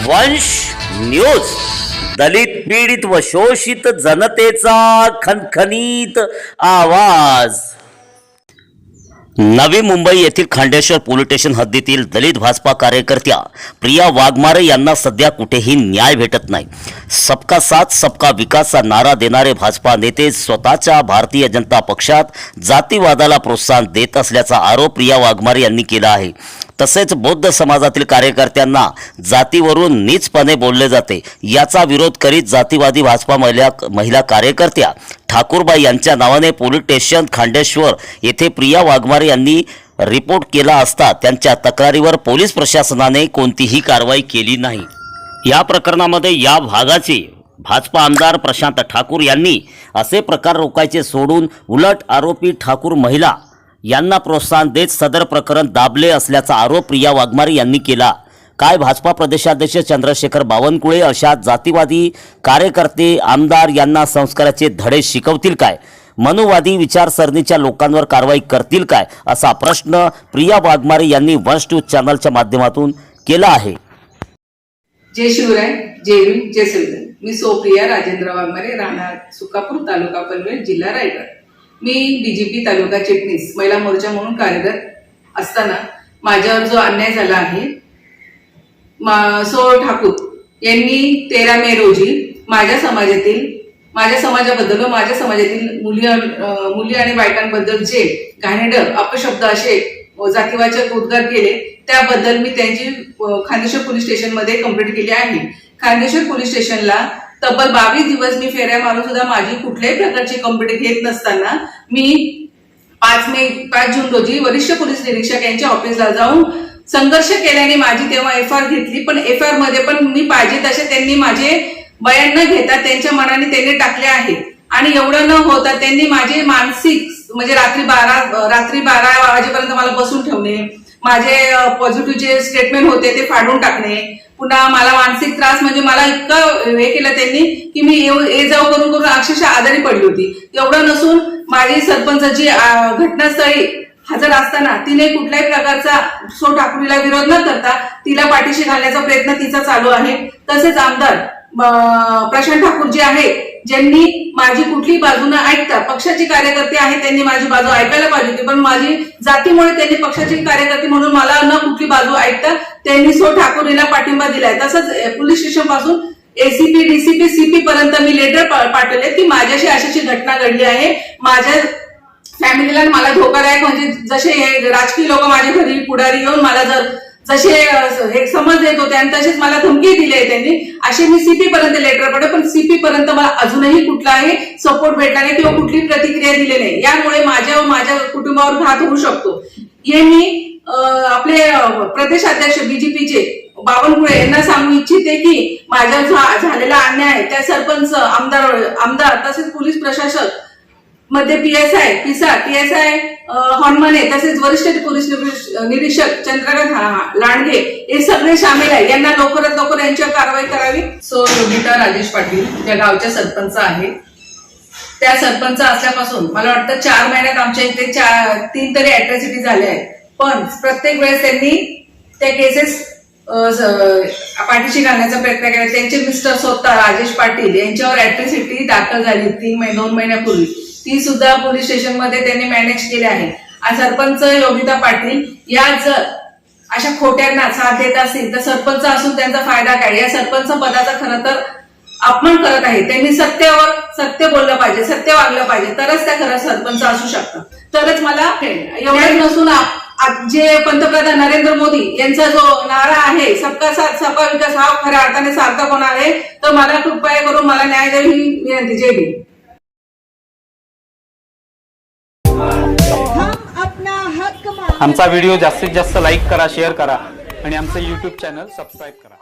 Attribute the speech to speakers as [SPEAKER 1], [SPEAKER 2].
[SPEAKER 1] वंश न्यूज, दलित पीडित व शोषित जनतेचा खणखणीत आवाज। नवी मुंबई येथील खांडेश्वर पोलीस स्टेशन हद्दीतील दलित भाजपा कार्यकर्त्या प्रिया वाघमारे यांना सध्या कुठेही न्याय भेटत नाही। सबका साथ सबका विकासचा नारा देणारे भाजपा नेते स्वतःच्या भारतीय जनता पक्षात जातीवादाला प्रोत्साहन देत असल्याचा आरोप प्रिया वाघमारे यांनी केला आहे। तसेच बौद्ध समाजातील कार्यकर्त्यांना जातीवरून नीचपणे बोलले जाते, याचा विरोध करीत जातीवादी भाजपा महिला कार्यकर्त्या ठाकूरबाई यांच्या नावाने पोलीस स्टेशन खांडेश्वर येथे प्रिया वाघमारे यांनी रिपोर्ट केला असता त्यांच्या तक्रारीवर पोलीस प्रशासनाने कोणतीही कारवाई केली नाही। या प्रकरणामध्ये या भागाचे भाजपा आमदार प्रशांत ठाकूर यांनी असे प्रकार रोखायचे सोडून उलट आरोपी ठाकूर महिला यांना प्रोत्साहन देत सदर प्रकरण दाबले असल्याचा आरोप प्रिया वाघमारे यांनी केला। काय भाजपा प्रदेशाध्यक्ष चंद्रशेखर बावनकुळे अशा जातीवादी कार्यकर्ते आमदार यांना संस्काराचे धडे शिकवतील काय? मनुवादी विचारसरणीच्या लोकांवर कारवाई करतील काय? असा प्रश्न प्रिया वाघमारे यांनी वंश न्यूज चॅनलच्या माध्यमातून केला आहे।
[SPEAKER 2] जय शिवराय, जय भीम, जय संविधान। मी प्रिया राजेंद्र वाघमारे, राहणार सुकापूर, तालुका पनवेल, जिल्हा रायगड। मी डीजीपी तालुका चिटणीस महिला मोर्चा म्हणून कार्यरत असताना माझ्यावर जो अन्याय झाला आहे, ठाकूर यांनी 13 मे रोजी माझ्या समाजाबद्दल व माझ्या समाजातील मुली आणि बायकांबद्दल जे घाणेरडे अपशब्द असे जातीवाचक उद्गार केले, त्याबद्दल मी त्यांची खांडेश्वर पोलीस स्टेशन मध्ये कंप्लेंट केली आहे। खांडेश्वर पोलीस स्टेशनला तब्बल 22 दिवस मी फेऱ्या मारून सुद्धा माझी कुठल्याही प्रकारची कंप्लेंट घेत नसताना मी 5 जून रोजी वरिष्ठ पोलीस निरीक्षक यांच्या ऑफिसला जाऊन संघर्ष केल्याने माझी तेव्हा FR घेतली, पण FR मध्ये पण मी पाहिजे तसे त्यांनी माझे बयान न घेता त्यांच्या मनाने त्यांनी टाकले आहे। आणि एवढं न होता त्यांनी माझे मानसिक म्हणजे रात्री 12 वाजेपर्यंत मला बसून ठेवणे, माझे पॉझिटिव्ह जे स्टेटमेंट होते ते फाडून टाकणे, पुन्हा मला मानसिक त्रास म्हणजे मला इतकं हे केलं त्यांनी की मी ये जाऊ करून अक्षरशः आजारी पडली होती। एवढं नसून माझी सरपंचाची घटनास्थळी हजर असताना तिने कुठल्याही प्रकारचा ठाकूरला विरोध न करता तिला पाठीशी घालण्याचा प्रयत्न तिचा चालू आहे। तसेच आमदार प्रशांत ठाकूर जे आहे, ज्यांनी माझी कुठली बाजू न ऐकता पक्षाचे कार्यकर्ते आहेत त्यांनी माझी बाजू ऐकायला पाहिजे होती, पण माझी जातीमुळे त्यांनी पक्षाचे कार्यकर्ते म्हणून मला न कुठली बाजू ऐकता त्यांनी ठाकूरला पाठिंबा दिलाय। तसंच पोलीस स्टेशन पासून ACP DCP CP पर्यंत मी लेटर पाठवले की माझ्याशी अशाची घटना घडली आहे, माझ्या फॅमिलीला मला धोकादायक म्हणजे जसे राजकीय लोक माझ्या घरी पुढारी येऊन मला जसे हे समज देत होते आणि तसेच मला धमकी दिली आहे त्यांनी, असे मी CP पर्यंत लेटर पाठवले, पण CP पर्यंत मला अजूनही कुठलाही सपोर्ट भेटला नाही किंवा कुठली प्रतिक्रिया दिली नाही। यामुळे माझ्या कुटुंबावर घात होऊ शकतो। हे मी आपले प्रदेशाध्यक्ष BJPचे बावनकुळे यांना सांगू इच्छिते की माझ्या झालेला अन्याय त्या सरपंच, आमदार तसेच पोलीस प्रशासक मध्ये PSI हॉर्मने तसेच वरिष्ठ पोलीस निरीक्षक चंद्रकांत लांडगे हे सगळे सामील आहे। यांना लवकरात लवकर यांच्यावर कारवाई करावी। योगिता राजेश पाटील त्या गावच्या सरपंच आहे। त्या सरपंच असल्यापासून मला वाटतं 4 महिन्यात आमच्या इथे 3 तरी अॅट्रॉसिटी झाल्या आहेत, पण प्रत्येक वेळेस त्यांनी त्या केसेस पाठीशी घालण्याचा प्रयत्न केला। त्यांचे मिस्टर स्वतः राजेश पाटील यांच्यावर अॅट्रॉसिटी दाखल झाली 2 महिन्यापूर्वी, ती सुद्धा पोलीस स्टेशन मध्ये त्यांनी मॅनेज केले आहे। सरपंच योगिता पाटील या जर अशा खोट्यांना साथ देत असतील तर सरपंच असून त्यांचा फायदा काय? या सरपंच पदाचा खरं तर अपमान करत आहे। त्यांनी सत्य बोललं पाहिजे, सत्य वागलं पाहिजे, तरच त्या खरं सरपंच असू शकतात। तरच मला एवढंच नसून जे पंतप्रधान नरेंद्र मोदी यांचा जो नारा आहे सबका साथ सबका विकास हा खऱ्या अर्थाने सार्थक होणार आहे। तर मला कृपया करून मला न्याय द्यावी ही विनंती। जय भीम।
[SPEAKER 3] आमचा व्हिडिओ जास्तीत जास्त लाईक करा, शेअर करा आणि आमचं YouTube चॅनल सबस्क्राईब करा।